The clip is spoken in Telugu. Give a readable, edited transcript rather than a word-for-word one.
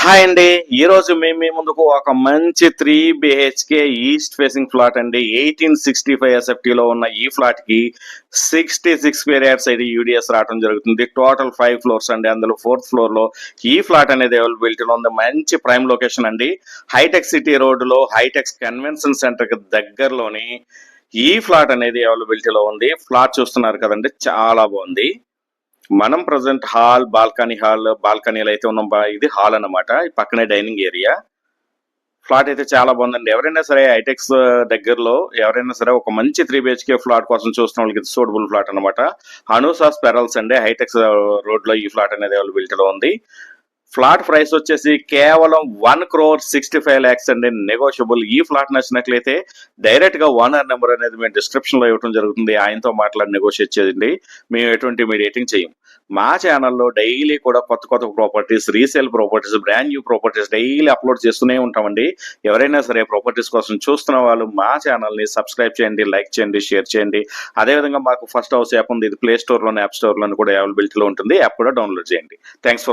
హాయ్ అండి. ఈ రోజు మేము మీ ముందుకు ఒక మంచి 3 బిహెచ్కే ఈస్ట్ ఫేసింగ్ ఫ్లాట్ అండి. 1865 ఎస్ఎఫ్టీలో ఉన్న ఈ ఫ్లాట్ కి 66 స్క్వేర్ యార్డ్స్ అయితే యూడిఎస్ రావడం జరుగుతుంది. టోటల్ 5 ఫ్లోర్స్ అండి. అందులో 4th ఫ్లోర్ లో ఈ ఫ్లాట్ అనేది అవైలబిలిటీలో ఉంది. మంచి ప్రైమ్ లొకేషన్ అండి. హైటెక్ సిటీ రోడ్డులో హైటెక్ కన్వెన్షన్ సెంటర్ కి దగ్గరలోని ఈ ఫ్లాట్ అనేది అవైలబిలిటీలో ఉంది. ఫ్లాట్ చూస్తున్నారు కదండి, చాలా బాగుంది. మనం ప్రజెంట్ బాల్కనీలో అయితే ఉన్నాం. ఇది హాల్ అన్నమాట. ఈ పక్కనే డైనింగ్ ఏరియా. ఫ్లాట్ అయితే చాలా బాగుందండి. ఎవరైనా సరే హైటెక్స్ దగ్గరలో ఎవరైనా సరే ఒక మంచి 3 బిహెచ్కే ఫ్లాట్ కోసం చూస్తున్న వాళ్ళకి ఇది సూటబుల్ ఫ్లాట్ అనమాట. హనూసాస్ పెరల్స్ అండి. హైటెక్స్ రోడ్ లో ఈ ఫ్లాట్ అనేది అవైలబిలిటీలో ఉంది. ఫ్లాట్ ప్రైస్ వచ్చేసి కేవలం 1,65,00,000 అండి, నెగోషియబుల్. ఈ ఫ్లాట్ నచ్చినట్లయితే డైరెక్ట్ గా ఓనర్ నెంబర్ అనేది మేము డిస్క్రిప్షన్ లో ఇవ్వడం జరుగుతుంది. ఆయనతో మాట్లాడి నెగోషియేట్ చేయండి. మేము ఎటువంటి మీడియేటింగ్ చేయం. మా ఛానల్లో డైలీ కూడా కొత్త properties, resale properties, brand new properties daily upload చేస్తూనే ఉంటామండి. ఎవరైనా సరే ప్రాపర్టీస్ కోసం చూస్తున్న వాళ్ళు మా ఛానల్ ని సబ్స్క్రైబ్ చేయండి, లైక్ చేయండి, షేర్ చేయండి. అదేవిధంగా మాకు ఫస్ట్ హౌస్ యాప్ ఉంది. ఇది ప్లే స్టోర్ లోని యాప్ స్టోర్ లోని కూడా అవైలబిలిటీలో ఉంటుంది. యాప్ కూడా డౌన్లోడ్ చేయండి. Thanks for